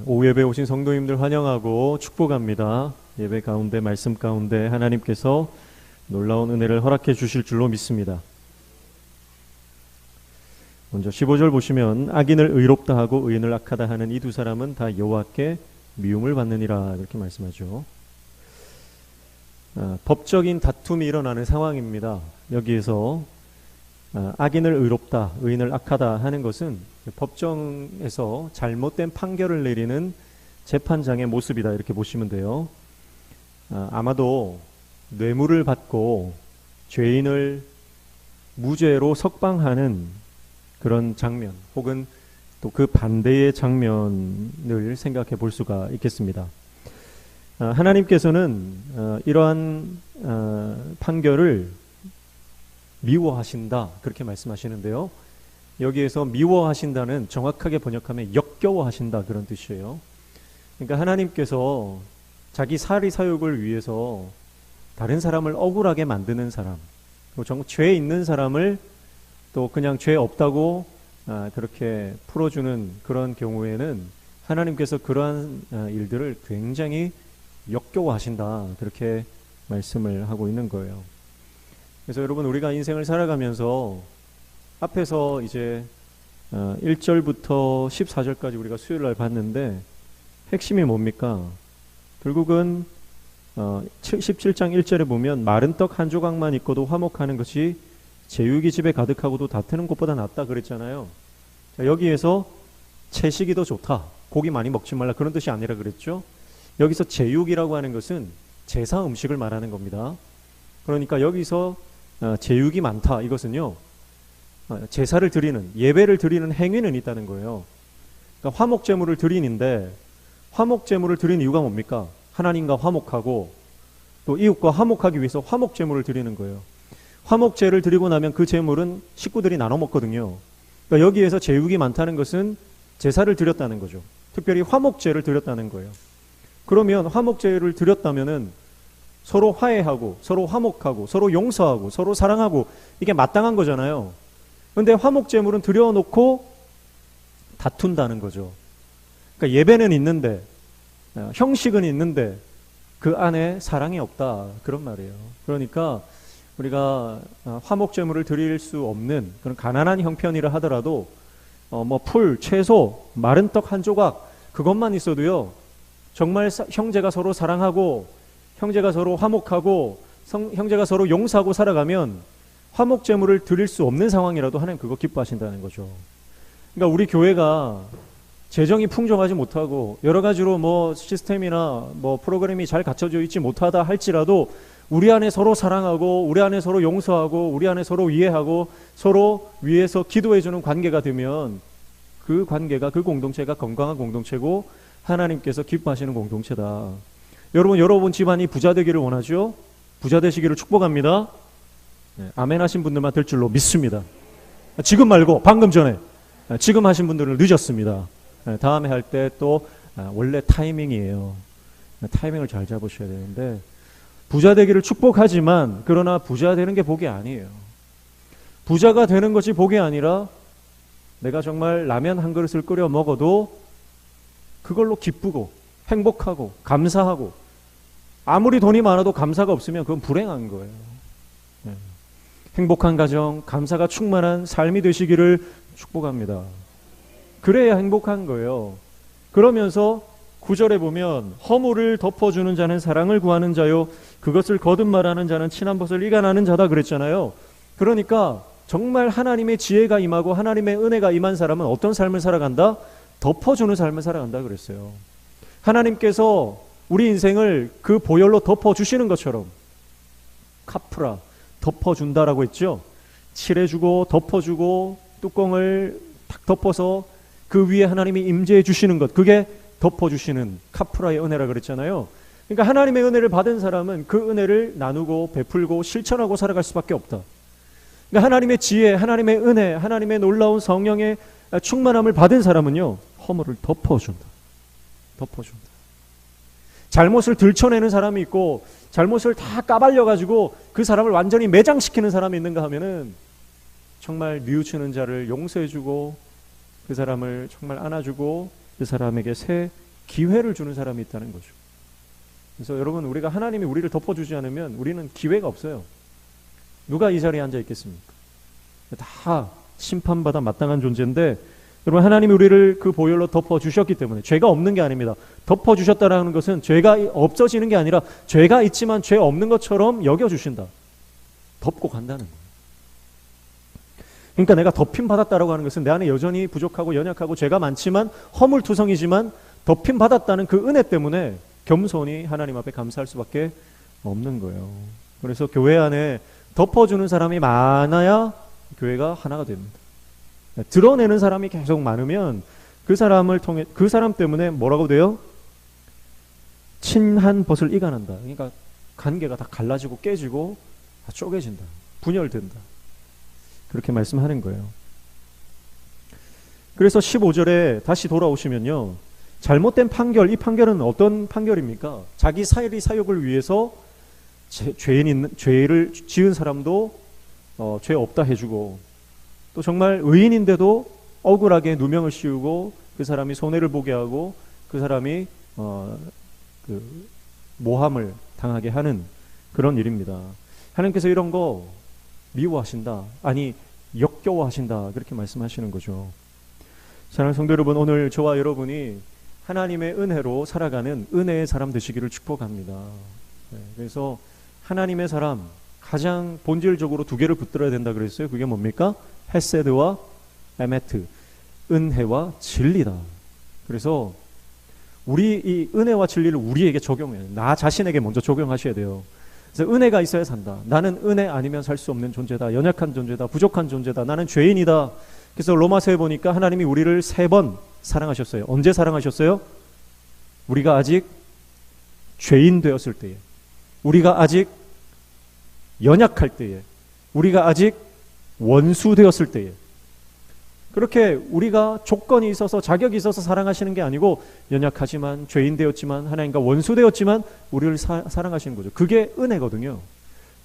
오후 예배 오신 성도님들 환영하고 축복합니다. 예배 가운데 말씀 가운데 하나님께서 놀라운 은혜를 허락해 주실 줄로 믿습니다. 먼저 15절 보시면 악인을 의롭다 하고 의인을 악하다 하는 이 두 사람은 다 여호와께 미움을 받느니라 이렇게 말씀하죠. 법적인 다툼이 일어나는 상황입니다. 여기에서 악인을 의롭다, 의인을 악하다 하는 것은 법정에서 잘못된 판결을 내리는 재판장의 모습이다 이렇게 보시면 돼요. 아마도 뇌물을 받고 죄인을 무죄로 석방하는 그런 장면 혹은 또 그 반대의 장면을 생각해 볼 수가 있겠습니다. 하나님께서는 이러한 판결을 미워하신다 그렇게 말씀하시는데요. 여기에서 미워하신다는 정확하게 번역하면 역겨워하신다 그런 뜻이에요. 그러니까 하나님께서 자기 사리 사욕을 위해서 다른 사람을 억울하게 만드는 사람, 그리고 죄 있는 사람을 또 그냥 죄 없다고 그렇게 풀어주는 그런 경우에는 하나님께서 그러한 일들을 굉장히 역겨워하신다 그렇게 말씀을 하고 있는 거예요. 그래서 여러분 우리가 인생을 살아가면서 앞에서 이제 1절부터 14절까지 우리가 수요일날 봤는데 핵심이 뭡니까? 결국은 17장 1절에 보면 마른 떡 한 조각만 있고도 화목하는 것이 제육이 집에 가득하고도 다투는 것보다 낫다 그랬잖아요. 자, 여기에서 채식이 더 좋다, 고기 많이 먹지 말라 그런 뜻이 아니라 그랬죠. 여기서 제육이라고 하는 것은 제사 음식을 말하는 겁니다. 그러니까 여기서 제육이 많다 이것은요, 제사를 드리는, 예배를 드리는 행위는 있다는 거예요. 그러니까 화목제물을 드리는데 화목제물을 드리는 이유가 뭡니까? 하나님과 화목하고 또 이웃과 화목하기 위해서 화목제물을 드리는 거예요. 화목제를 드리고 나면 그 제물은 식구들이 나눠 먹거든요. 그러니까 여기에서 제육이 많다는 것은 제사를 드렸다는 거죠. 특별히 화목제를 드렸다는 거예요. 그러면 화목제를 드렸다면은 서로 화해하고 서로 화목하고 서로 용서하고 서로 사랑하고 이게 마땅한 거잖아요. 그런데 화목제물은 드려놓고 다툰다는 거죠. 그러니까 예배는 있는데 형식은 있는데 그 안에 사랑이 없다 그런 말이에요. 그러니까 우리가 화목제물을 드릴 수 없는 그런 가난한 형편이라 하더라도 풀, 채소, 마른 떡 한 조각 그것만 있어도요 정말 형제가 서로 사랑하고 형제가 서로 화목하고 형제가 서로 용서하고 살아가면 화목제물을 드릴 수 없는 상황이라도 하나님 그거 기뻐하신다는 거죠. 그러니까 우리 교회가 재정이 풍족하지 못하고 여러 가지로 시스템이나 프로그램이 잘 갖춰져 있지 못하다 할지라도 우리 안에 서로 사랑하고 우리 안에 서로 용서하고 우리 안에 서로 이해하고 서로 위해서 기도해주는 관계가 되면 그 관계가, 그 공동체가 건강한 공동체고 하나님께서 기뻐하시는 공동체다. 여러분 집안이 부자 되기를 원하죠? 부자 되시기를 축복합니다. 네, 아멘 하신 분들만 될 줄로 믿습니다. 지금 말고 방금 전에 지금 하신 분들은 늦었습니다. 다음에 할 때 또 원래 타이밍이에요. 타이밍을 잘 잡으셔야 되는데 부자 되기를 축복하지만 그러나 부자 되는 게 복이 아니에요. 부자가 되는 것이 복이 아니라 내가 정말 라면 한 그릇을 끓여 먹어도 그걸로 기쁘고 행복하고 감사하고 아무리 돈이 많아도 감사가 없으면 그건 불행한 거예요. 행복한 가정, 감사가 충만한 삶이 되시기를 축복합니다. 그래야 행복한 거예요. 그러면서 9절에 보면 허물을 덮어주는 자는 사랑을 구하는 자요 그것을 거듭말하는 자는 친한 벗을 이간하는 자다 그랬잖아요. 그러니까 정말 하나님의 지혜가 임하고 하나님의 은혜가 임한 사람은 어떤 삶을 살아간다? 덮어주는 삶을 살아간다 그랬어요. 하나님께서 우리 인생을 그 보혈로 덮어주시는 것처럼 카프라, 덮어준다라고 했죠. 칠해주고 덮어주고 뚜껑을 탁 덮어서 그 위에 하나님이 임재해 주시는 것, 그게 덮어주시는 카프라의 은혜라 그랬잖아요. 그러니까 하나님의 은혜를 받은 사람은 그 은혜를 나누고 베풀고 실천하고 살아갈 수밖에 없다. 그러니까 하나님의 지혜, 하나님의 은혜, 하나님의 놀라운 성령의 충만함을 받은 사람은요 허물을 덮어준다. 잘못을 들춰내는 사람이 있고 잘못을 다 까발려가지고 그 사람을 완전히 매장시키는 사람이 있는가 하면은 정말 뉘우치는 자를 용서해주고 그 사람을 정말 안아주고 그 사람에게 새 기회를 주는 사람이 있다는 거죠. 그래서 여러분, 우리가 하나님이 우리를 덮어주지 않으면 우리는 기회가 없어요. 누가 이 자리에 앉아 있겠습니까? 다 심판받아 마땅한 존재인데, 여러분, 하나님이 우리를 그 보혈로 덮어주셨기 때문에, 죄가 없는 게 아닙니다. 덮어주셨다라는 것은 죄가 없어지는 게 아니라 죄가 있지만 죄 없는 것처럼 여겨주신다. 덮고 간다는 거예요. 그러니까 내가 덮임 받았다라고 하는 것은 내 안에 여전히 부족하고 연약하고 죄가 많지만 허물투성이지만 덮임 받았다는 그 은혜 때문에 겸손히 하나님 앞에 감사할 수밖에 없는 거예요. 그래서 교회 안에 덮어주는 사람이 많아야 교회가 하나가 됩니다. 드러내는 사람이 계속 많으면 그 사람을 통해, 그 사람 때문에 뭐라고 돼요? 친한 벗을 이간한다. 그러니까 관계가 다 갈라지고 깨지고 다 쪼개진다. 분열된다. 그렇게 말씀하는 거예요. 그래서 15절에 다시 돌아오시면요, 잘못된 판결, 이 판결은 어떤 판결입니까? 자기 사욕을 위해서 죄를 지은 사람도 죄 없다 해주고, 또 정말 의인인데도 억울하게 누명을 씌우고 그 사람이 손해를 보게 하고 그 사람이 그 모함을 당하게 하는 그런 일입니다. 하나님께서 이런 거 미워하신다, 아니 역겨워하신다, 그렇게 말씀하시는 거죠. 사랑하는 성도 여러분, 오늘 저와 여러분이 하나님의 은혜로 살아가는 은혜의 사람 되시기를 축복합니다. 그래서 하나님의 사람, 가장 본질적으로 두 개를 붙들어야 된다 그랬어요. 그게 뭡니까? 헤세드와 에메트, 은혜와 진리다. 그래서 우리 이 은혜와 진리를 우리에게 적용해요. 나 자신에게 먼저 적용하셔야 돼요. 그래서 은혜가 있어야 산다. 나는 은혜 아니면 살 수 없는 존재다. 연약한 존재다. 부족한 존재다. 나는 죄인이다. 그래서 로마서에 보니까 하나님이 우리를 3번 사랑하셨어요. 언제 사랑하셨어요? 우리가 아직 죄인 되었을 때에, 우리가 아직 연약할 때에, 우리가 아직 원수 되었을 때에. 그렇게 우리가 조건이 있어서 자격이 있어서 사랑하시는 게 아니고, 연약하지만 죄인 되었지만 하나님과 원수 되었지만 우리를 사랑하시는 거죠. 그게 은혜거든요.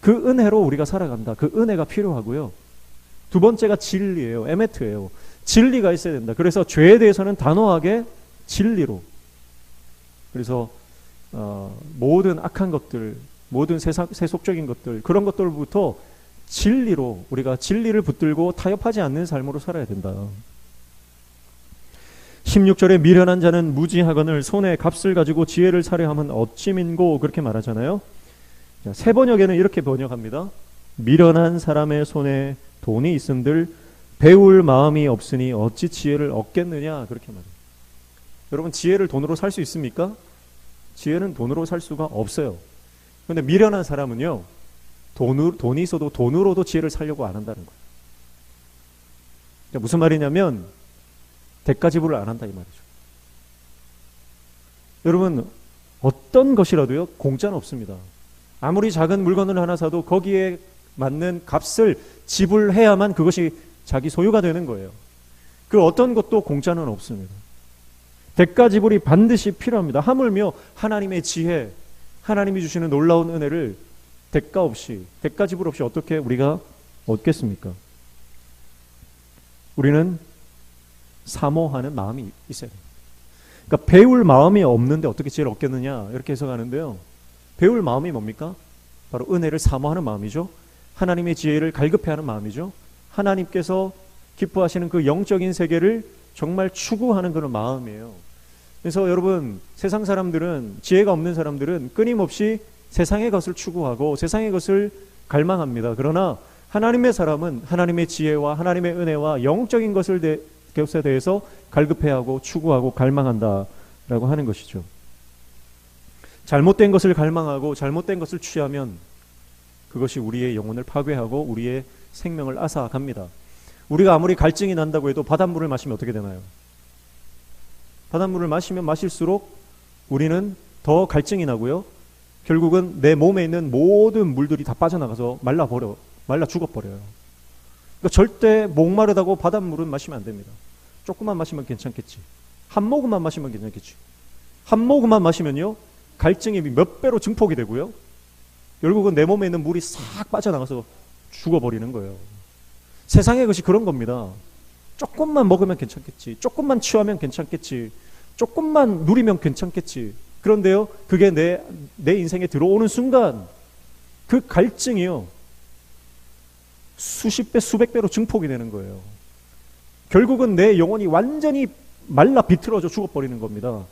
그 은혜로 우리가 살아간다. 그 은혜가 필요하고요. 두 번째가 진리예요. 에메트예요. 진리가 있어야 된다. 그래서 죄에 대해서는 단호하게 진리로. 그래서 모든 악한 것들, 모든 세속적인 것들, 그런 것들부터 진리로, 우리가 진리를 붙들고 타협하지 않는 삶으로 살아야 된다. 16절에 미련한 자는 무지하거늘 손에 값을 가지고 지혜를 사려 하면 어찌 민고, 그렇게 말하잖아요. 새 번역에는 이렇게 번역합니다. 미련한 사람의 손에 돈이 있음들 배울 마음이 없으니 어찌 지혜를 얻겠느냐, 그렇게 말해요. 여러분, 지혜를 돈으로 살 수 있습니까? 지혜는 돈으로 살 수가 없어요. 그런데 미련한 사람은요, 돈이 있어도 돈으로도 지혜를 살려고 안 한다는 거예요. 그러니까 무슨 말이냐면 대가 지불을 안 한다, 이 말이죠. 여러분, 어떤 것이라도요, 공짜는 없습니다. 아무리 작은 물건을 하나 사도 거기에 맞는 값을 지불해야만 그것이 자기 소유가 되는 거예요. 그 어떤 것도 공짜는 없습니다. 대가 지불이 반드시 필요합니다. 하물며 하나님의 지혜, 하나님이 주시는 놀라운 은혜를 대가 없이, 대가 지불 없이 어떻게 우리가 얻겠습니까? 우리는 사모하는 마음이 있어야 돼요. 그러니까 배울 마음이 없는데 어떻게 지혜를 얻겠느냐, 이렇게 해석하는데요. 배울 마음이 뭡니까? 바로 은혜를 사모하는 마음이죠. 하나님의 지혜를 갈급해하는 마음이죠. 하나님께서 기뻐하시는 그 영적인 세계를 정말 추구하는 그런 마음이에요. 그래서 여러분, 세상 사람들은, 지혜가 없는 사람들은 끊임없이 세상의 것을 추구하고 세상의 것을 갈망합니다. 그러나 하나님의 사람은 하나님의 지혜와 하나님의 은혜와 영적인 것에 대해서 갈급해하고 추구하고 갈망한다라고 하는 것이죠. 잘못된 것을 갈망하고 잘못된 것을 취하면 그것이 우리의 영혼을 파괴하고 우리의 생명을 앗아갑니다. 우리가 아무리 갈증이 난다고 해도 바닷물을 마시면 어떻게 되나요? 바닷물을 마시면 마실수록 우리는 더 갈증이 나고요. 결국은 내 몸에 있는 모든 물들이 다 빠져나가서 말라 죽어버려요. 그러니까 절대 목마르다고 바닷물은 마시면 안 됩니다. 조금만 마시면 괜찮겠지. 한 모금만 마시면 괜찮겠지. 한 모금만 마시면요, 갈증이 몇 배로 증폭이 되고요. 결국은 내 몸에 있는 물이 싹 빠져나가서 죽어버리는 거예요. 세상의 것이 그런 겁니다. 조금만 먹으면 괜찮겠지. 조금만 취하면 괜찮겠지. 조금만 누리면 괜찮겠지. 그런데요, 그게 내 인생에 들어오는 순간 그 갈증이요, 수십 배, 수백 배로 증폭이 되는 거예요. 결국은 내 영혼이 완전히 말라 비틀어져 죽어버리는 겁니다.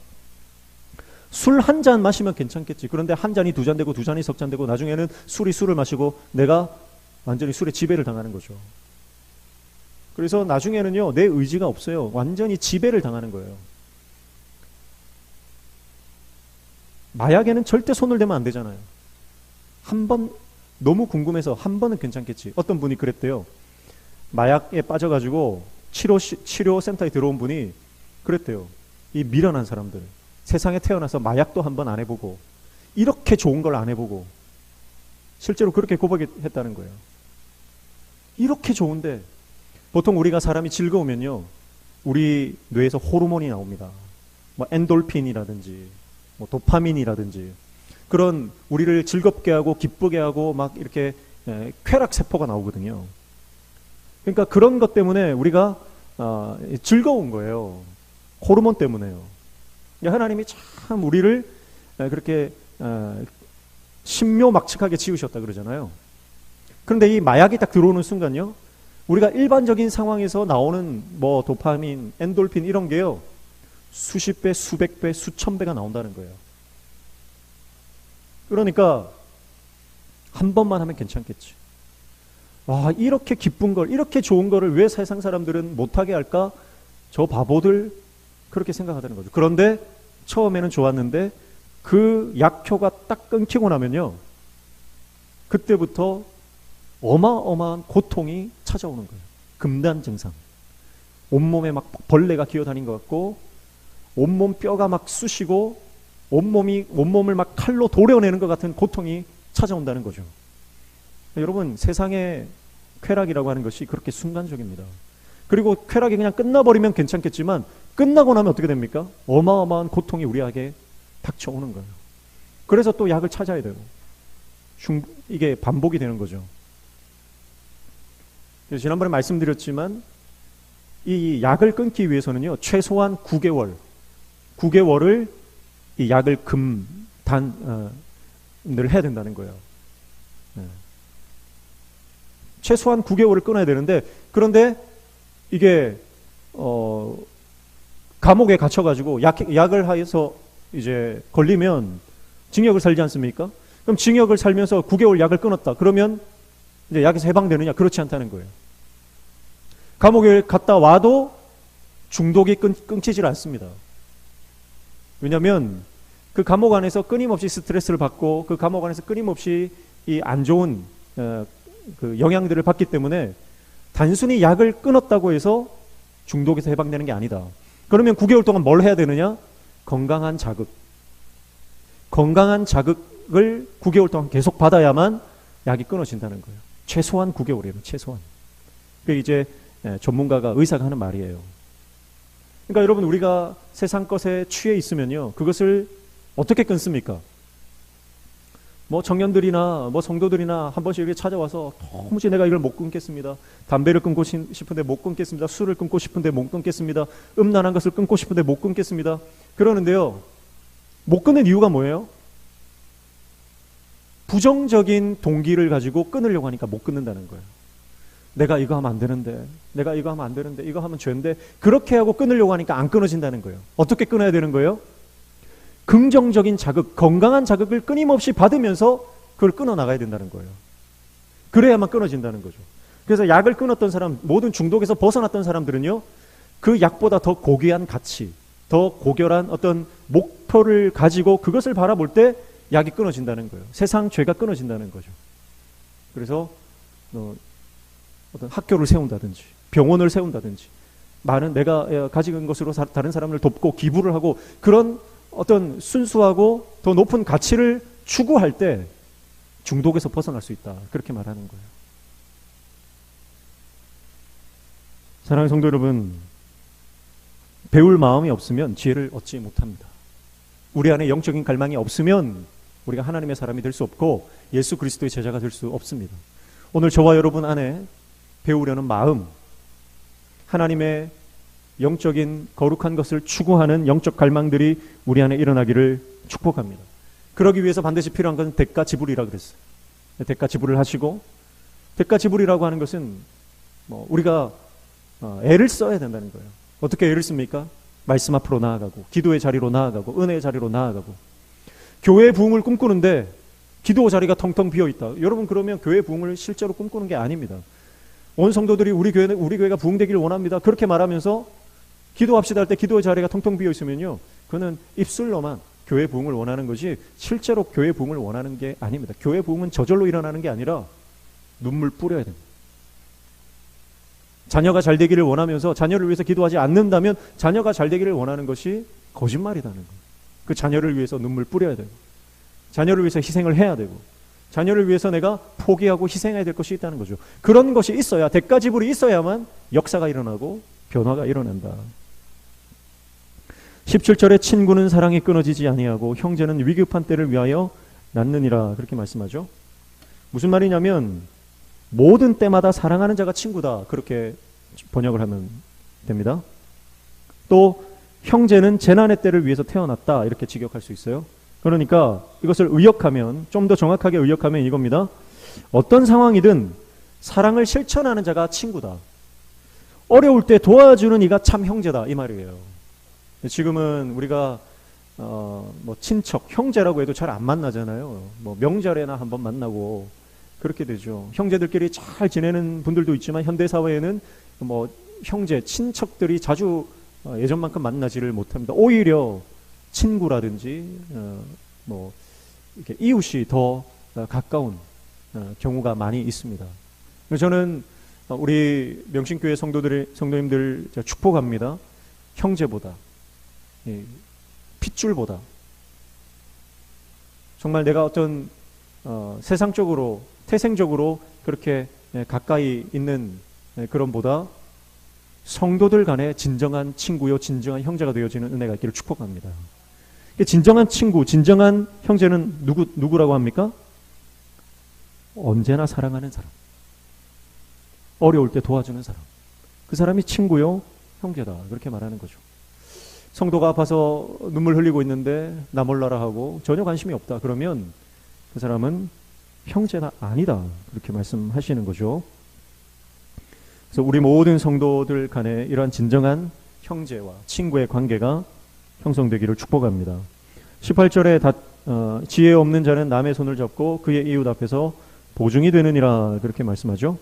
술 한 잔 마시면 괜찮겠지. 그런데 한 잔이 두 잔 되고 두 잔이 석 잔 되고 나중에는 술을 마시고 내가 완전히 술에 지배를 당하는 거죠. 그래서 나중에는요, 내 의지가 없어요. 완전히 지배를 당하는 거예요. 마약에는 절대 손을 대면 안 되잖아요. 한 번 너무 궁금해서 한 번은 괜찮겠지. 어떤 분이 그랬대요. 마약에 빠져가지고 치료센터에 들어온 분이 그랬대요. 이 미련한 사람들, 세상에 태어나서 마약도 한 번 안 해보고 이렇게 좋은 걸 안 해보고 실제로 그렇게 고백했다는 거예요. 이렇게 좋은데, 보통 우리가 사람이 즐거우면요, 우리 뇌에서 호르몬이 나옵니다. 뭐 엔돌핀이라든지 뭐 도파민이라든지 그런 우리를 즐겁게 하고 기쁘게 하고 막 이렇게 쾌락 세포가 나오거든요. 그러니까 그런 것 때문에 우리가 즐거운 거예요. 호르몬 때문에요. 하나님이 참 우리를 그렇게 신묘막측하게 지으셨다 그러잖아요. 그런데 이 마약이 딱 들어오는 순간요, 우리가 일반적인 상황에서 나오는 뭐 도파민, 엔돌핀 이런 게요, 수십 배, 수백 배, 수천 배가 나온다는 거예요. 그러니까 한 번만 하면 괜찮겠지. 와, 이렇게 기쁜 걸, 이렇게 좋은 거를 왜 세상 사람들은 못하게 할까? 저 바보들, 그렇게 생각하다는 거죠. 그런데 처음에는 좋았는데 그 약효가 딱 끊기고 나면요, 그때부터 어마어마한 고통이 찾아오는 거예요. 금단 증상. 온몸에 막 벌레가 기어다닌 것 같고, 온몸 뼈가 막 쑤시고, 온몸을 막 칼로 도려내는 것 같은 고통이 찾아온다는 거죠. 여러분, 세상의 쾌락이라고 하는 것이 그렇게 순간적입니다. 그리고 쾌락이 그냥 끝나버리면 괜찮겠지만 끝나고 나면 어떻게 됩니까? 어마어마한 고통이 우리에게 닥쳐오는 거예요. 그래서 또 약을 찾아야 되고, 이게 반복이 되는 거죠. 그래서 지난번에 말씀드렸지만 이 약을 끊기 위해서는요, 최소한 9개월을 이 약을 금단을 해야 된다는 거예요. 최소한 9개월을 끊어야 되는데, 그런데 이게 감옥에 갇혀가지고 약을 해서 이제 걸리면 징역을 살지 않습니까? 그럼 징역을 살면서 9개월 약을 끊었다. 그러면 이제 약에서 해방되느냐? 그렇지 않다는 거예요. 감옥에 갔다 와도 중독이 끊기질 않습니다. 왜냐하면 그 감옥 안에서 끊임없이 스트레스를 받고 그 감옥 안에서 끊임없이 이 안 좋은 그 영향들을 받기 때문에 단순히 약을 끊었다고 해서 중독에서 해방되는 게 아니다. 그러면 9개월 동안 뭘 해야 되느냐? 건강한 자극을 9개월 동안 계속 받아야만 약이 끊어진다는 거예요. 최소한 9개월이에요. 최소한. 그게 이제 전문가가, 의사가 하는 말이에요. 그러니까 여러분, 우리가 세상 것에 취해 있으면요, 그것을 어떻게 끊습니까? 뭐 청년들이나 뭐 성도들이나 한 번씩 이렇게 찾아와서 도무지 내가 이걸 못 끊겠습니다. 담배를 끊고 싶은데 못 끊겠습니다. 술을 끊고 싶은데 못 끊겠습니다. 음란한 것을 끊고 싶은데 못 끊겠습니다. 그러는데요, 못 끊는 이유가 뭐예요? 부정적인 동기를 가지고 끊으려고 하니까 못 끊는다는 거예요. 내가 이거 하면 안 되는데, 내가 이거 하면 안 되는데, 이거 하면 죄인데, 그렇게 하고 끊으려고 하니까 안 끊어진다는 거예요. 어떻게 끊어야 되는 거예요? 긍정적인 자극, 건강한 자극을 끊임없이 받으면서 그걸 끊어나가야 된다는 거예요. 그래야만 끊어진다는 거죠. 그래서 약을 끊었던 사람, 모든 중독에서 벗어났던 사람들은요, 그 약보다 더 고귀한 가치, 더 고결한 어떤 목표를 가지고 그것을 바라볼 때 약이 끊어진다는 거예요. 세상 죄가 끊어진다는 거죠. 그래서 어떤 학교를 세운다든지 병원을 세운다든지 많은 내가 가진 것으로 다른 사람을 돕고 기부를 하고 그런 어떤 순수하고 더 높은 가치를 추구할 때 중독에서 벗어날 수 있다. 그렇게 말하는 거예요. 사랑하는 성도 여러분, 배울 마음이 없으면 지혜를 얻지 못합니다. 우리 안에 영적인 갈망이 없으면 우리가 하나님의 사람이 될 수 없고 예수 그리스도의 제자가 될 수 없습니다. 오늘 저와 여러분 안에 배우려는 마음, 하나님의 영적인 거룩한 것을 추구하는 영적 갈망들이 우리 안에 일어나기를 축복합니다. 그러기 위해서 반드시 필요한 것은 대가 지불이라 그랬어요. 대가 지불을 하시고, 대가 지불이라고 하는 것은 우리가 애를 써야 된다는 거예요. 어떻게 애를 씁니까? 말씀 앞으로 나아가고, 기도의 자리로 나아가고, 은혜의 자리로 나아가고. 교회의 부흥을 꿈꾸는데 기도 자리가 텅텅 비어 있다. 여러분, 그러면 교회 부흥을 실제로 꿈꾸는 게 아닙니다. 온 성도들이 우리 교회가 부흥되기를 원합니다, 그렇게 말하면서 기도합시다 할 때 기도의 자리가 텅텅 비어 있으면요, 그는 입술로만 교회 부흥을 원하는 것이 실제로 교회 부흥을 원하는 게 아닙니다. 교회 부흥은 저절로 일어나는 게 아니라 눈물 뿌려야 됩니다. 자녀가 잘 되기를 원하면서 자녀를 위해서 기도하지 않는다면 자녀가 잘 되기를 원하는 것이 거짓말이라는 거예요. 그 자녀를 위해서 눈물 뿌려야 되고, 자녀를 위해서 희생을 해야 되고, 자녀를 위해서 내가 포기하고 희생해야 될 것이 있다는 거죠. 그런 것이 있어야, 대가 지불이 있어야만 역사가 일어나고 변화가 일어난다. 17절에 친구는 사랑이 끊어지지 아니하고 형제는 위급한 때를 위하여 낳느니라, 그렇게 말씀하죠. 무슨 말이냐면 모든 때마다 사랑하는 자가 친구다, 그렇게 번역을 하면 됩니다. 또 형제는 재난의 때를 위해서 태어났다, 이렇게 직역할 수 있어요. 그러니까 이것을 의역하면, 좀 더 정확하게 의역하면 이겁니다. 어떤 상황이든 사랑을 실천하는 자가 친구다. 어려울 때 도와주는 이가 참 형제다, 이 말이에요. 지금은 우리가 친척, 형제라고 해도 잘 안 만나잖아요. 명절에나 한번 만나고 그렇게 되죠. 형제들끼리 잘 지내는 분들도 있지만 현대 사회에는 형제, 친척들이 자주 예전만큼 만나지를 못합니다. 오히려 친구라든지 이렇게 이웃이 더 가까운 경우가 많이 있습니다. 저는 우리 명신교회 성도님들 축복합니다. 형제보다, 핏줄보다 정말 내가 어떤 세상적으로, 태생적으로 그렇게 가까이 있는 그런 보다 성도들 간에 진정한 친구요, 진정한 형제가 되어지는 은혜가 있기를 축복합니다. 진정한 친구, 진정한 형제는 누구라고 합니까? 언제나 사랑하는 사람, 어려울 때 도와주는 사람, 그 사람이 친구요, 형제다, 그렇게 말하는 거죠. 성도가 아파서 눈물 흘리고 있는데 나 몰라라 하고 전혀 관심이 없다, 그러면 그 사람은 형제가 아니다, 그렇게 말씀하시는 거죠. 그래서 우리 모든 성도들 간에 이러한 진정한 형제와 친구의 관계가 형성되기를 축복합니다. 18절에 지혜 없는 자는 남의 손을 잡고 그의 이웃 앞에서 보증이 되느니라, 그렇게 말씀하죠.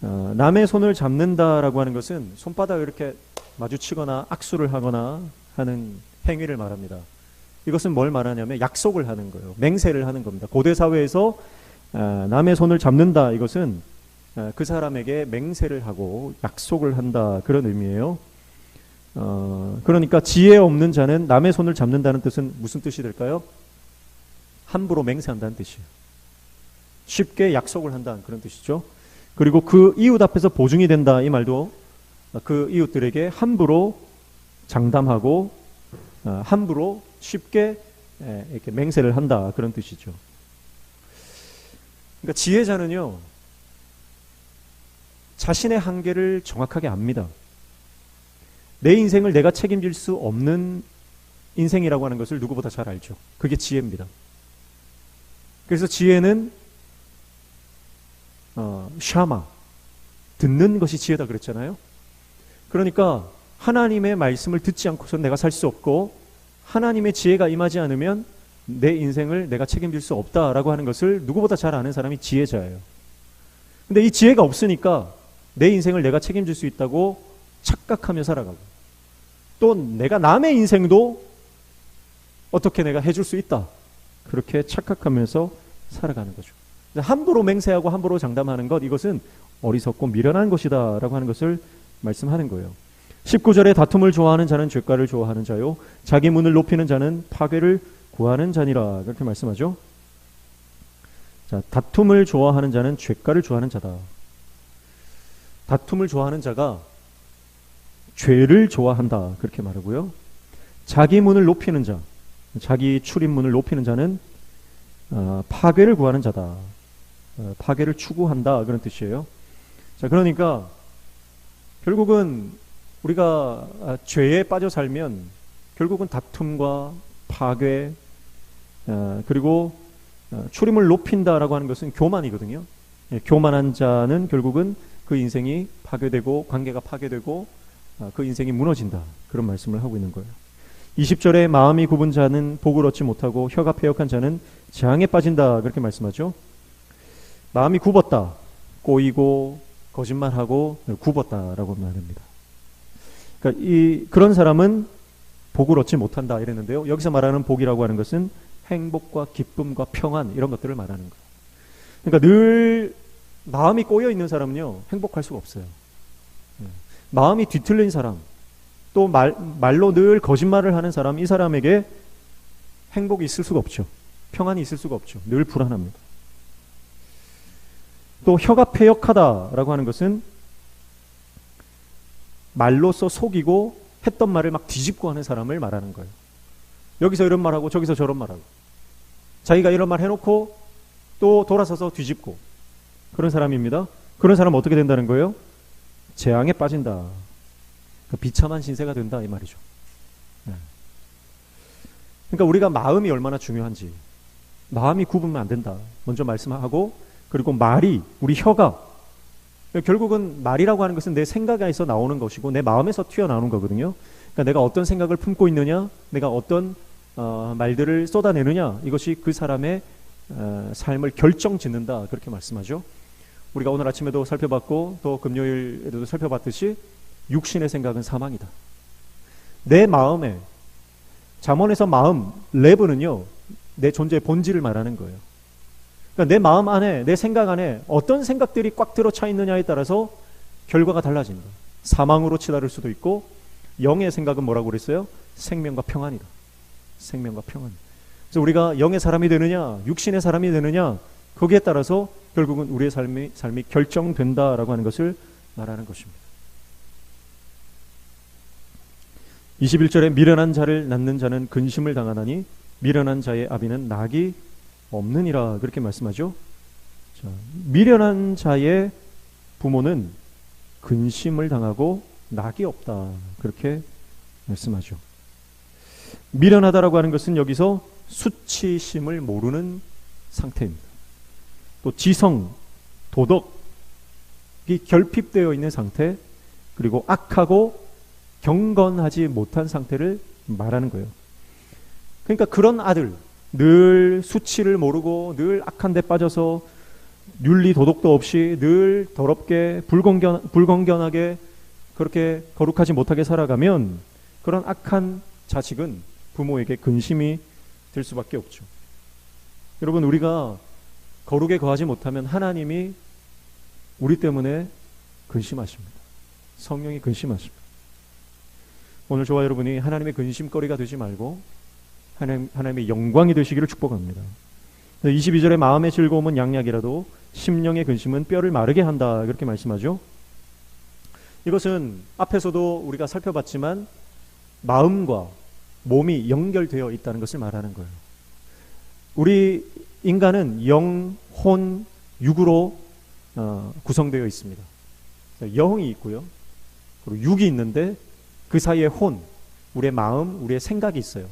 남의 손을 잡는다라고 하는 것은 손바닥을 이렇게 마주치거나 악수를 하거나 하는 행위를 말합니다. 이것은 뭘 말하냐면 약속을 하는 거예요. 맹세를 하는 겁니다. 고대 사회에서 남의 손을 잡는다, 이것은 그 사람에게 맹세를 하고 약속을 한다, 그런 의미예요. 그러니까 지혜 없는 자는 남의 손을 잡는다는 뜻은 무슨 뜻이 될까요? 함부로 맹세한다는 뜻이에요. 쉽게 약속을 한다는 그런 뜻이죠. 그리고 그 이웃 앞에서 보증이 된다, 이 말도 그 이웃들에게 함부로 장담하고 함부로 쉽게 이렇게 맹세를 한다, 그런 뜻이죠. 그러니까 지혜자는요, 자신의 한계를 정확하게 압니다. 내 인생을 내가 책임질 수 없는 인생이라고 하는 것을 누구보다 잘 알죠. 그게 지혜입니다. 그래서 지혜는 샤마, 듣는 것이 지혜다 그랬잖아요. 그러니까 하나님의 말씀을 듣지 않고서 내가 살 수 없고, 하나님의 지혜가 임하지 않으면 내 인생을 내가 책임질 수 없다라고 하는 것을 누구보다 잘 아는 사람이 지혜자예요. 근데 이 지혜가 없으니까 내 인생을 내가 책임질 수 있다고 착각하며 살아가고, 또 내가 남의 인생도 어떻게 내가 해줄 수 있다, 그렇게 착각하면서 살아가는 거죠. 함부로 맹세하고 함부로 장담하는 것, 이것은 어리석고 미련한 것이다 라고 하는 것을 말씀하는 거예요. 19절에 다툼을 좋아하는 자는 죄가를 좋아하는 자요, 자기 문을 높이는 자는 파괴를 구하는 자니라, 그렇게 말씀하죠. 자, 다툼을 좋아하는 자는 죄가를 좋아하는 자다. 다툼을 좋아하는 자가 죄를 좋아한다, 그렇게 말하고요. 자기 문을 높이는 자, 자기 출입문을 높이는 자는 파괴를 구하는 자다. 파괴를 추구한다, 그런 뜻이에요. 자, 그러니까 결국은 우리가 죄에 빠져 살면 결국은 다툼과 파괴, 그리고 출임을 높인다라고 하는 것은 교만이거든요. 교만한 자는 결국은 그 인생이 파괴되고 관계가 파괴되고 그 인생이 무너진다. 그런 말씀을 하고 있는 거예요. 20절에 마음이 굽은 자는 복을 얻지 못하고 혀가 패역한 자는 재앙에 빠진다. 그렇게 말씀하죠. 마음이 굽었다. 꼬이고 거짓말하고 굽었다라고 말합니다. 그러니까 그런 사람은 복을 얻지 못한다 이랬는데요. 여기서 말하는 복이라고 하는 것은 행복과 기쁨과 평안 이런 것들을 말하는 거예요. 그러니까 늘 마음이 꼬여 있는 사람은요 행복할 수가 없어요. 마음이 뒤틀린 사람, 또 말로 늘 거짓말을 하는 사람, 이 사람에게 행복이 있을 수가 없죠. 평안이 있을 수가 없죠. 늘 불안합니다. 또 혀가 패역하다라고 하는 것은 말로써 속이고 했던 말을 막 뒤집고 하는 사람을 말하는 거예요. 여기서 이런 말하고 저기서 저런 말하고 자기가 이런 말 해놓고 또 돌아서서 뒤집고 그런 사람입니다. 그런 사람은 어떻게 된다는 거예요? 재앙에 빠진다. 비참한 신세가 된다 이 말이죠. 그러니까 우리가 마음이 얼마나 중요한지, 마음이 굽으면 안 된다 먼저 말씀하고, 그리고 말이, 우리 혀가, 결국은 말이라고 하는 것은 내 생각에서 나오는 것이고 내 마음에서 튀어나오는 거거든요. 그러니까 내가 어떤 생각을 품고 있느냐, 내가 어떤 말들을 쏟아내느냐, 이것이 그 사람의 삶을 결정짓는다 그렇게 말씀하죠. 우리가 오늘 아침에도 살펴봤고 또 금요일에도 살펴봤듯이 육신의 생각은 사망이다. 내 마음에, 잠언에서 마음, 레브는요 내 존재의 본질을 말하는 거예요. 그러니까 내 마음 안에, 내 생각 안에 어떤 생각들이 꽉 들어차 있느냐에 따라서 결과가 달라진다. 사망으로 치달을 수도 있고, 영의 생각은 뭐라고 그랬어요? 생명과 평안이다. 생명과 평안. 그래서 우리가 영의 사람이 되느냐, 육신의 사람이 되느냐, 거기에 따라서 결국은 우리의 삶이 결정된다라고 하는 것을 말하는 것입니다. 21절에 미련한 자를 낳는 자는 근심을 당하나니 미련한 자의 아비는 낙이 없느니라 그렇게 말씀하죠. 자, 미련한 자의 부모는 근심을 당하고 낙이 없다 그렇게 말씀하죠. 미련하다라고 하는 것은 여기서 수치심을 모르는 상태입니다. 또 지성, 도덕이 결핍되어 있는 상태, 그리고 악하고 경건하지 못한 상태를 말하는 거예요. 그러니까 그런 아들, 늘 수치를 모르고 늘 악한 데 빠져서 윤리 도덕도 없이 늘 더럽게 불건견하게 그렇게 거룩하지 못하게 살아가면 그런 악한 자식은 부모에게 근심이 될 수밖에 없죠. 여러분, 우리가 거룩에 거하지 못하면 하나님이 우리 때문에 근심하십니다. 성령이 근심하십니다. 오늘 저와 여러분이 하나님의 근심거리가 되지 말고 하나님의 영광이 되시기를 축복합니다. 22절에 마음의 즐거움은 양약이라도 심령의 근심은 뼈를 마르게 한다 그렇게 말씀하죠. 이것은 앞에서도 우리가 살펴봤지만 마음과 몸이 연결되어 있다는 것을 말하는 거예요. 우리 인간은 영, 혼, 육으로 구성되어 있습니다. 영이 있고요, 그리고 육이 있는데 그 사이에 혼, 우리의 마음, 우리의 생각이 있어요.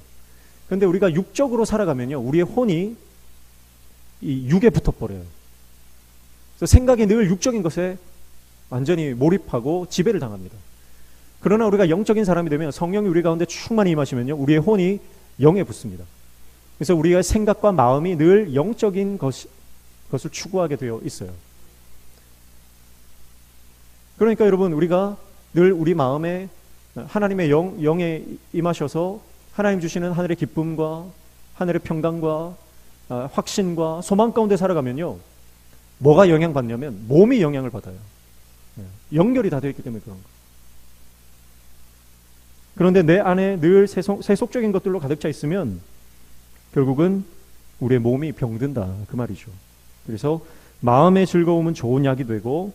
그런데 우리가 육적으로 살아가면요, 우리의 혼이 이 육에 붙어버려요. 그래서 생각이 늘 육적인 것에 완전히 몰입하고 지배를 당합니다. 그러나 우리가 영적인 사람이 되면, 성령이 우리 가운데 충만히 임하시면요, 우리의 혼이 영에 붙습니다. 그래서 우리의 생각과 마음이 늘 영적인 것을 추구하게 되어 있어요. 그러니까 여러분, 우리가 늘 우리 마음에 하나님의 영에 임하셔서 하나님 주시는 하늘의 기쁨과 하늘의 평강과 확신과 소망 가운데 살아가면요, 뭐가 영향받냐면 몸이 영향을 받아요. 연결이 다 되어 있기 때문에 그런 거예요. 그런데 내 안에 늘 세속적인 것들로 가득 차 있으면 결국은 우리의 몸이 병든다 그 말이죠. 그래서 마음의 즐거움은 좋은 약이 되고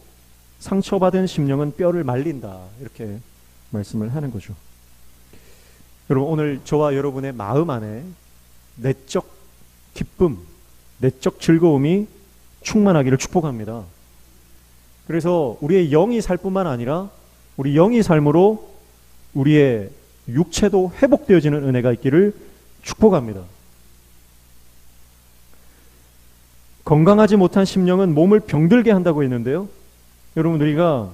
상처받은 심령은 뼈를 말린다 이렇게 말씀을 하는 거죠. 여러분, 오늘 저와 여러분의 마음 안에 내적 기쁨, 내적 즐거움이 충만하기를 축복합니다. 그래서 우리의 영이 살 뿐만 아니라 우리 영이 삶으로 우리의 육체도 회복되어지는 은혜가 있기를 축복합니다. 건강하지 못한 심령은 몸을 병들게 한다고 했는데요. 여러분, 우리가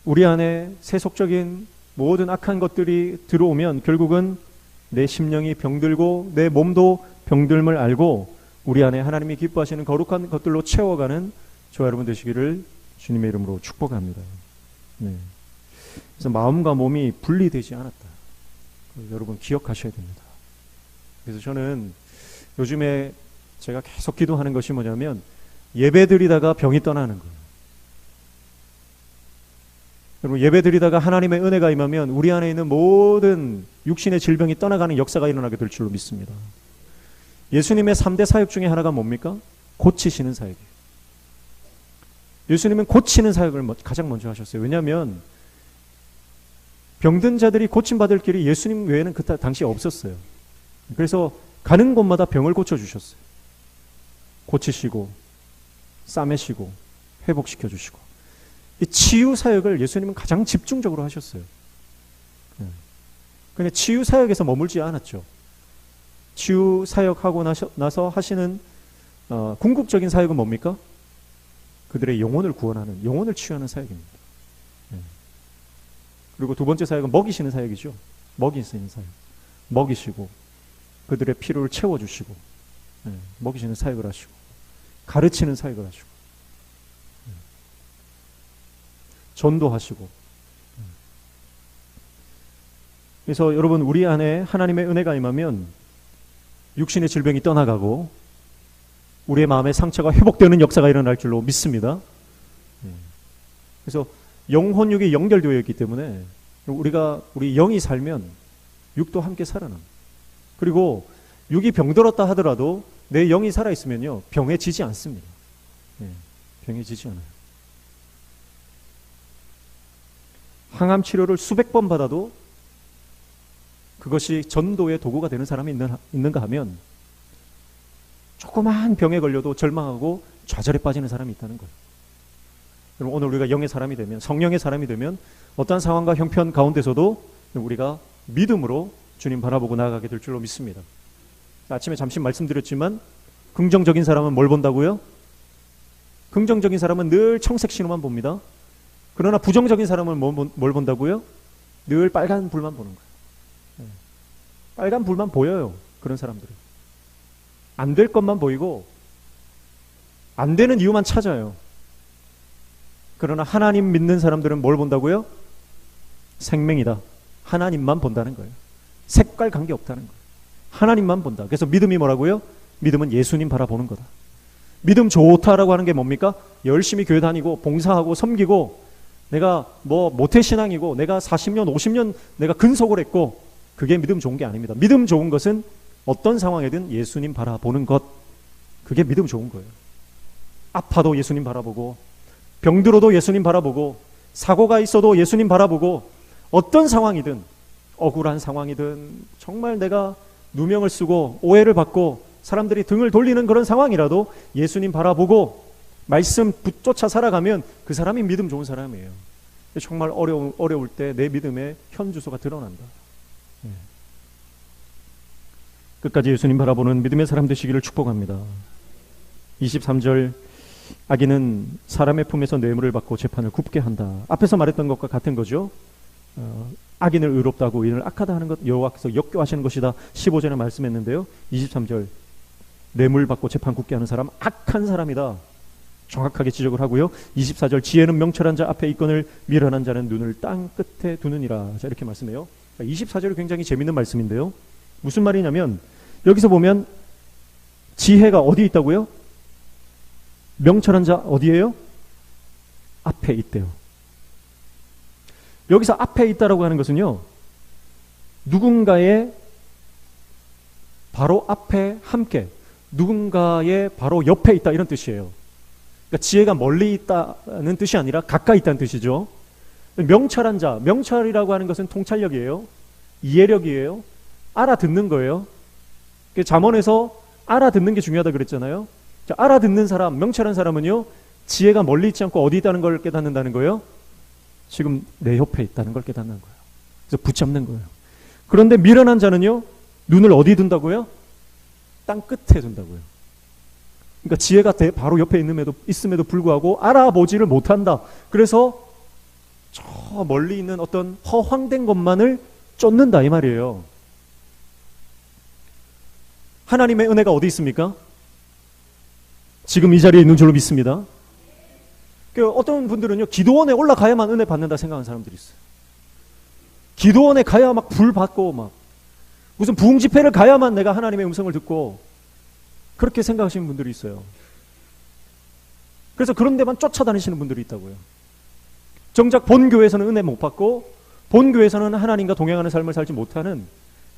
우리 안에 세속적인 모든 악한 것들이 들어오면 결국은 내 심령이 병들고 내 몸도 병들음을 알고 우리 안에 하나님이 기뻐하시는 거룩한 것들로 채워가는 저와 여러분 되시기를 주님의 이름으로 축복합니다. 네. 그래서 마음과 몸이 분리되지 않았다. 여러분 기억하셔야 됩니다. 그래서 저는 요즘에 제가 계속 기도하는 것이 뭐냐면 예배드리다가 병이 떠나는 거예요. 여러분, 예배드리다가 하나님의 은혜가 임하면 우리 안에 있는 모든 육신의 질병이 떠나가는 역사가 일어나게 될 줄로 믿습니다. 예수님의 3대 사역 중에 하나가 뭡니까? 고치시는 사역이에요. 예수님은 고치는 사역을 가장 먼저 하셨어요. 왜냐하면 병든 자들이 고침받을 길이 예수님 외에는 그 당시에 없었어요. 그래서 가는 곳마다 병을 고쳐주셨어요. 고치시고 싸매시고 회복시켜주시고, 이 치유 사역을 예수님은 가장 집중적으로 하셨어요. 그런데 치유 사역에서 머물지 않았죠. 치유 사역하고 나서 하시는 궁극적인 사역은 뭡니까? 그들의 영혼을 구원하는, 영혼을 치유하는 사역입니다. 그리고 두 번째 사역은 먹이시는 사역이죠. 먹이시는 사역. 먹이시고 그들의 필요를 채워주시고, 먹이시는 사역을 하시고 가르치는 사역을 하시고 전도하시고. 그래서 여러분, 우리 안에 하나님의 은혜가 임하면 육신의 질병이 떠나가고 우리의 마음의 상처가 회복되는 역사가 일어날 줄로 믿습니다. 그래서 영혼육이 연결되어 있기 때문에 우리 영이 살면 육도 함께 살아납니다. 그리고 육이 병들었다 하더라도 내 영이 살아있으면요, 병에 지지 않습니다. 병에 지지 않아요. 항암 치료를 수백 번 받아도 그것이 전도의 도구가 되는 사람이 있는가 하면 조그마한 병에 걸려도 절망하고 좌절에 빠지는 사람이 있다는 거예요. 그럼 오늘 우리가 영의 사람이 되면, 성령의 사람이 되면 어떠한 상황과 형편 가운데서도 우리가 믿음으로 주님 바라보고 나아가게 될 줄로 믿습니다. 아침에 잠시 말씀드렸지만 긍정적인 사람은 뭘 본다고요? 긍정적인 사람은 늘 청색 신호만 봅니다. 그러나 부정적인 사람은 뭘 본다고요? 늘 빨간 불만 보는 거예요. 빨간 불만 보여요. 그런 사람들은 안 될 것만 보이고 안 되는 이유만 찾아요. 그러나 하나님 믿는 사람들은 뭘 본다고요? 생명이다. 하나님만 본다는 거예요. 색깔 관계 없다는 거예요. 하나님만 본다. 그래서 믿음이 뭐라고요? 믿음은 예수님 바라보는 거다. 믿음 좋다라고 하는 게 뭡니까? 열심히 교회 다니고 봉사하고 섬기고 내가 모태신앙이고 내가 40년 50년 내가 근속을 했고, 그게 믿음 좋은 게 아닙니다. 믿음 좋은 것은 어떤 상황에든 예수님 바라보는 것, 그게 믿음 좋은 거예요. 아파도 예수님 바라보고, 병들어도 예수님 바라보고, 사고가 있어도 예수님 바라보고, 어떤 상황이든, 억울한 상황이든, 정말 내가 누명을 쓰고 오해를 받고 사람들이 등을 돌리는 그런 상황이라도 예수님 바라보고 말씀 붙쫓아 살아가면 그 사람이 믿음 좋은 사람이에요. 정말 어려울 때 내 믿음의 현주소가 드러난다. 끝까지 예수님 바라보는 믿음의 사람 되시기를 축복합니다. 23절, 악인은 사람의 품에서 뇌물을 받고 재판을 굽게 한다. 앞에서 말했던 것과 같은 거죠. 악인을 의롭다고 의인을 악하다 하는 것, 여호와께서 역겨하시는 것이다. 15절에 말씀했는데요. 23절, 뇌물 받고 재판 굽게 하는 사람, 악한 사람이다. 정확하게 지적을 하고요. 24절, 지혜는 명철한 자 앞에 있거늘 미련한 자는 눈을 땅 끝에 두느니라. 자, 이렇게 말씀해요. 24절이 굉장히 재밌는 말씀인데요. 무슨 말이냐면 여기서 보면 지혜가 어디에 있다고요? 명철한 자 어디에요? 앞에 있대요. 여기서 앞에 있다라고 하는 것은요, 누군가의 바로 앞에 함께, 누군가의 바로 옆에 있다, 이런 뜻이에요. 그러니까 지혜가 멀리 있다는 뜻이 아니라 가까이 있다는 뜻이죠. 명철한 자, 명철이라고 하는 것은 통찰력이에요. 이해력이에요. 알아듣는 거예요. 잠언에서 알아듣는 게 중요하다 그랬잖아요. 자, 알아듣는 사람, 명철한 사람은요, 지혜가 멀리 있지 않고 어디 있다는 걸 깨닫는다는 거예요? 지금 내 옆에 있다는 걸 깨닫는 거예요. 그래서 붙잡는 거예요. 그런데 미련한 자는요, 눈을 어디 둔다고요? 땅 끝에 둔다고요. 그러니까 지혜가 바로 옆에 있음에도 불구하고 알아보지를 못한다. 그래서 저 멀리 있는 어떤 허황된 것만을 쫓는다 이 말이에요. 하나님의 은혜가 어디 있습니까? 지금 이 자리에 있는 줄로 믿습니다. 어떤 분들은요, 기도원에 올라가야만 은혜 받는다 생각하는 사람들이 있어요. 기도원에 가야 막 불 받고 막 무슨 부흥 집회를 가야만 내가 하나님의 음성을 듣고 그렇게 생각하시는 분들이 있어요. 그래서 그런 데만 쫓아다니시는 분들이 있다고요. 정작 본 교회에서는 은혜 못 받고 본 교회에서는 하나님과 동행하는 삶을 살지 못하는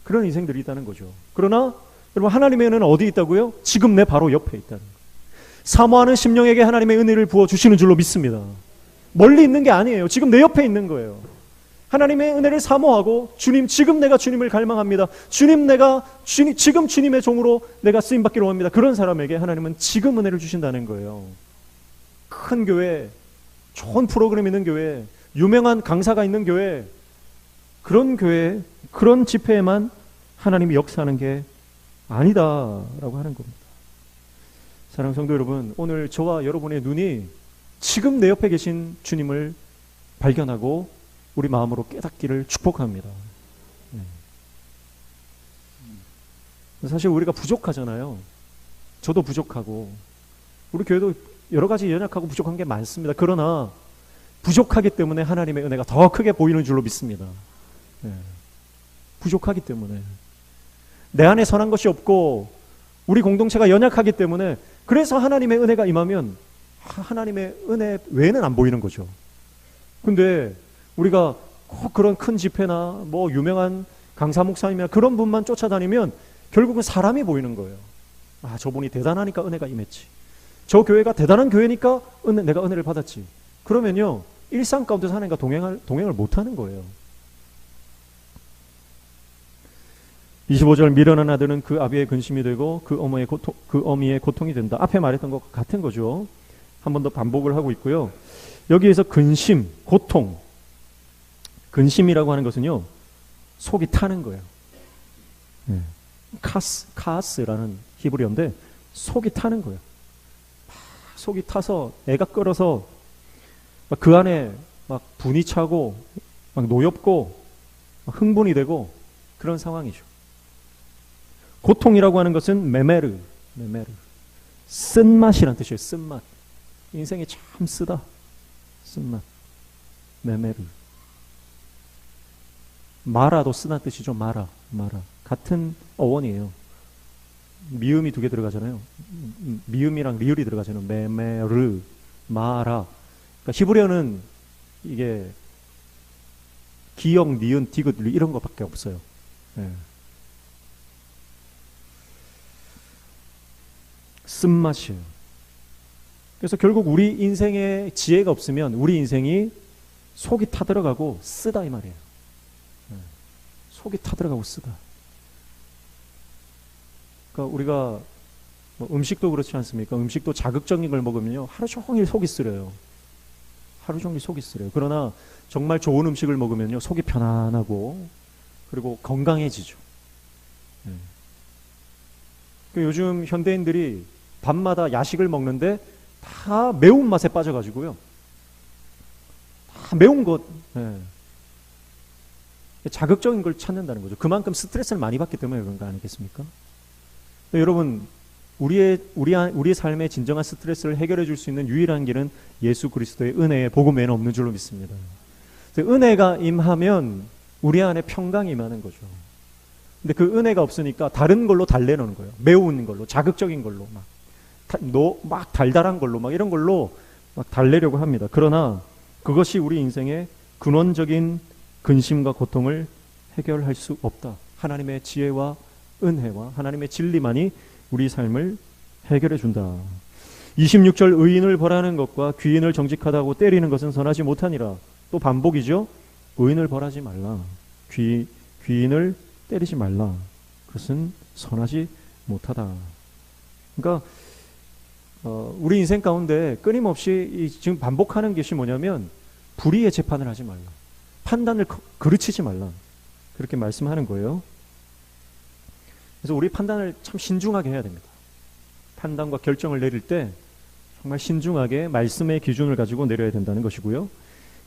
그런 인생들이 있다는 거죠. 그러나 여러분, 하나님의 은혜는 어디 있다고요? 지금 내 바로 옆에 있다는 거예요. 사모하는 심령에게 하나님의 은혜를 부어주시는 줄로 믿습니다. 멀리 있는 게 아니에요. 지금 내 옆에 있는 거예요. 하나님의 은혜를 사모하고 주님, 지금 내가 주님을 갈망합니다. 주님, 지금 주님의 종으로 내가 쓰임받기로 합니다. 그런 사람에게 하나님은 지금 은혜를 주신다는 거예요. 큰 교회, 좋은 프로그램 있는 교회, 유명한 강사가 있는 교회, 그런 교회, 그런 집회에만 하나님이 역사하는 게 아니다라고 하는 겁니다. 사랑하는 성도 여러분, 오늘 저와 여러분의 눈이 지금 내 옆에 계신 주님을 발견하고 우리 마음으로 깨닫기를 축복합니다. 사실 우리가 부족하잖아요. 저도 부족하고 우리 교회도 여러 가지 연약하고 부족한 게 많습니다. 그러나 부족하기 때문에 하나님의 은혜가 더 크게 보이는 줄로 믿습니다. 부족하기 때문에 내 안에 선한 것이 없고 우리 공동체가 연약하기 때문에, 그래서 하나님의 은혜가 임하면 하나님의 은혜 외에는 안 보이는 거죠. 근데 우리가 꼭 그런 큰 집회나 뭐 유명한 강사 목사님이나 그런 분만 쫓아다니면 결국은 사람이 보이는 거예요. 아, 저분이 대단하니까 은혜가 임했지. 저 교회가 대단한 교회니까 내가 은혜를 받았지. 그러면요, 일상 가운데서 하나님과 동행을 못하는 거예요. 25절, 미련한 아들은 그 아비의 근심이 되고 그 어미의 고통이 된다. 앞에 말했던 것 같은 거죠. 한 번 더 반복을 하고 있고요. 여기에서 근심, 고통, 근심이라고 하는 것은요, 속이 타는 거예요. 카스라는 히브리어인데 속이 타는 거예요. 속이 타서 애가 끓어서 그 안에 막 분이 차고 막 노엽고 막 흥분이 되고 그런 상황이죠. 고통이라고 하는 것은 메메르, 쓴맛이란 뜻이에요. 쓴맛. 인생이 참 쓰다. 쓴맛. 메메르. 마라도 쓰다는 뜻이죠. 마라. 같은 어원이에요. 미음이 2개 들어가잖아요. 미음이랑 리을이 들어가잖아요. 메메르, 마라. 그러니까 히브리어는 이게 기역, 니은, 디귿 이런 것밖에 없어요. 쓴맛이에요. 그래서 결국 우리 인생에 지혜가 없으면 우리 인생이 속이 타들어가고 쓰다 이 말이에요. 속이 타들어가고 쓰다. 그러니까 우리가 뭐 음식도 그렇지 않습니까? 음식도 자극적인 걸 먹으면요, 하루 종일 속이 쓰려요. 그러나 정말 좋은 음식을 먹으면요, 속이 편안하고 그리고 건강해지죠. 요즘 현대인들이 밤마다 야식을 먹는데 다 매운맛에 빠져가지고요. 다 매운 것, 자극적인 걸 찾는다는 거죠. 그만큼 스트레스를 많이 받기 때문에 그런 거 아니겠습니까? 여러분, 우리의 삶의 진정한 스트레스를 해결해 줄 수 있는 유일한 길은 예수 그리스도의 은혜의 복음 외에는 없는 줄로 믿습니다. 은혜가 임하면 우리 안에 평강이 임하는 거죠. 근데 그 은혜가 없으니까 다른 걸로 달래놓는 거예요. 매운 걸로, 자극적인 걸로, 막 달달한 걸로, 막 이런 걸로 막 달래려고 합니다. 그러나 그것이 우리 인생의 근원적인 근심과 고통을 해결할 수 없다. 하나님의 지혜와 은혜와 하나님의 진리만이 우리 삶을 해결해 준다. 26절, 의인을 벌하는 것과 귀인을 정직하다고 때리는 것은 선하지 못하니라. 또 반복이죠. 의인을 벌하지 말라. 귀인을 때리지 말라. 그것은 선하지 못하다. 그러니까 우리 인생 가운데 끊임없이 지금 반복하는 것이 뭐냐면 불의의 재판을 하지 말라. 판단을 그르치지 말라. 그렇게 말씀하는 거예요. 그래서 우리 판단을 참 신중하게 해야 됩니다. 판단과 결정을 내릴 때 정말 신중하게 말씀의 기준을 가지고 내려야 된다는 것이고요.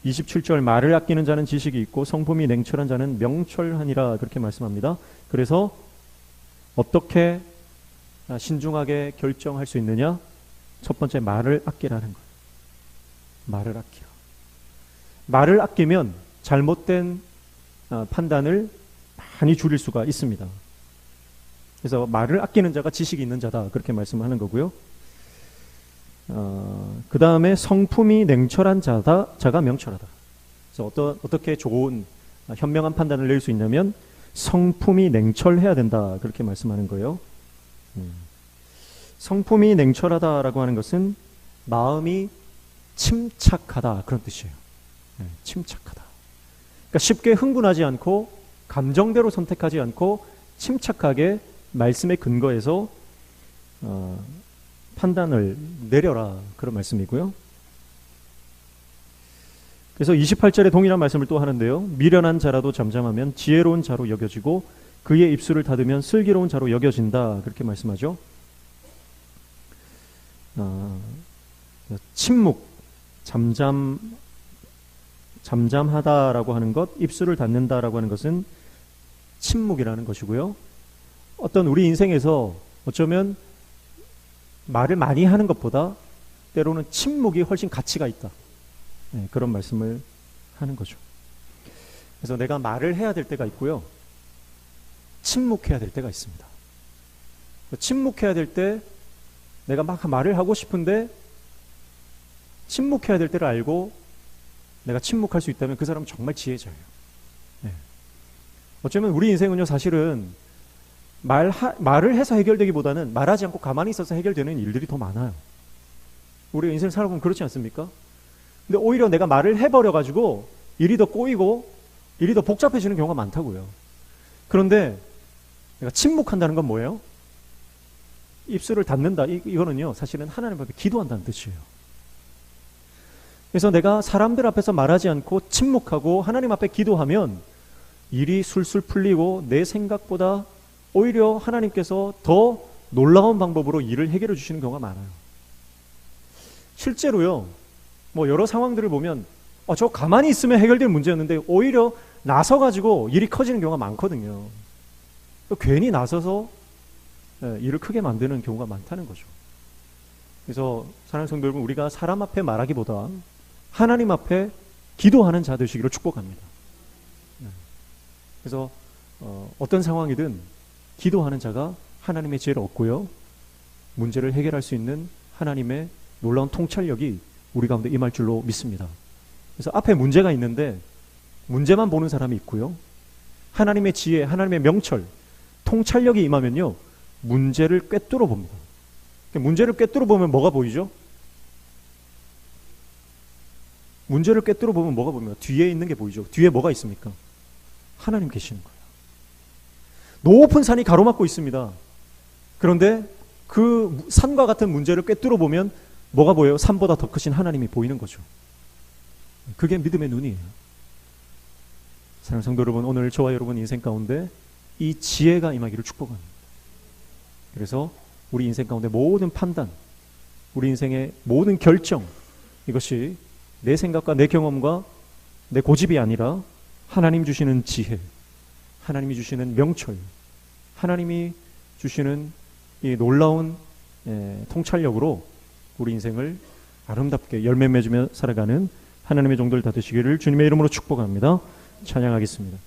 27절 말을 아끼는 자는 지식이 있고 성품이 냉철한 자는 명철하니라 그렇게 말씀합니다. 그래서 어떻게 신중하게 결정할 수 있느냐? 첫 번째 말을 아끼라는 거예요. 말을 아끼라. 말을 아끼면 잘못된 판단을 많이 줄일 수가 있습니다. 그래서 말을 아끼는 자가 지식이 있는 자다 그렇게 말씀하는 거고요. 그 다음에 성품이 냉철한 자가 명철하다. 그래서 어떻게 좋은 현명한 판단을 낼 수 있냐면 성품이 냉철해야 된다 그렇게 말씀하는 거예요. 성품이 냉철하다라고 하는 것은 마음이 침착하다 그런 뜻이에요. 침착하다. 그러니까 쉽게 흥분하지 않고 감정대로 선택하지 않고 침착하게 말씀에 근거해서 판단을 내려라 그런 말씀이고요. 그래서 28절에 동일한 말씀을 또 하는데요. 미련한 자라도 잠잠하면 지혜로운 자로 여겨지고 그의 입술을 닫으면 슬기로운 자로 여겨진다 그렇게 말씀하죠. 침묵, 잠잠하다라고 하는 것, 입술을 닫는다라고 하는 것은 침묵이라는 것이고요. 어떤 우리 인생에서 어쩌면 말을 많이 하는 것보다 때로는 침묵이 훨씬 가치가 있다. 그런 말씀을 하는 거죠. 그래서 내가 말을 해야 될 때가 있고요. 침묵해야 될 때가 있습니다. 침묵해야 될 때 내가 막 말을 하고 싶은데 침묵해야 될 때를 알고 내가 침묵할 수 있다면 그 사람은 정말 지혜자예요. 어쩌면 우리 인생은요, 사실은 말을 해서 해결되기보다는 말하지 않고 가만히 있어서 해결되는 일들이 더 많아요. 우리가 인생을 살아보면 그렇지 않습니까? 근데 오히려 내가 말을 해버려가지고 일이 더 꼬이고 일이 더 복잡해지는 경우가 많다고요. 그런데 내가 침묵한다는 건 뭐예요? 입술을 닫는다. 이거는요, 사실은 하나님 앞에 기도한다는 뜻이에요. 그래서 내가 사람들 앞에서 말하지 않고 침묵하고 하나님 앞에 기도하면 일이 술술 풀리고 내 생각보다 오히려 하나님께서 더 놀라운 방법으로 일을 해결해 주시는 경우가 많아요. 실제로요, 뭐 여러 상황들을 보면 저 가만히 있으면 해결될 문제였는데 오히려 나서가지고 일이 커지는 경우가 많거든요. 괜히 나서서 일을 크게 만드는 경우가 많다는 거죠. 그래서 사랑하는 성도 여러분, 우리가 사람 앞에 말하기보다 하나님 앞에 기도하는 자 되시기를 축복합니다. 그래서 어떤 상황이든 기도하는 자가 하나님의 지혜를 얻고요, 문제를 해결할 수 있는 하나님의 놀라운 통찰력이 우리 가운데 임할 줄로 믿습니다. 그래서 앞에 문제가 있는데 문제만 보는 사람이 있고요, 하나님의 지혜, 하나님의 명철, 통찰력이 임하면요, 문제를 꿰뚫어 봅니다. 문제를 꿰뚫어 보면 뭐가 보이죠? 문제를 꿰뚫어 보면 뭐가 보입니까? 뒤에 있는 게 보이죠. 뒤에 뭐가 있습니까? 하나님 계시는 거예요. 높은 산이 가로막고 있습니다. 그런데 그 산과 같은 문제를 꿰뚫어 보면 뭐가 보여요? 산보다 더 크신 하나님이 보이는 거죠. 그게 믿음의 눈이에요. 사랑하는 성도 여러분, 오늘 저와 여러분 인생 가운데 이 지혜가 임하기를 축복합니다. 그래서 우리 인생 가운데 모든 판단, 우리 인생의 모든 결정, 이것이 내 생각과 내 경험과 내 고집이 아니라 하나님 주시는 지혜, 하나님이 주시는 명철, 하나님이 주시는 이 놀라운 통찰력으로 우리 인생을 아름답게 열매 맺으며 살아가는 하나님의 종들 다 되시기를 주님의 이름으로 축복합니다. 찬양하겠습니다.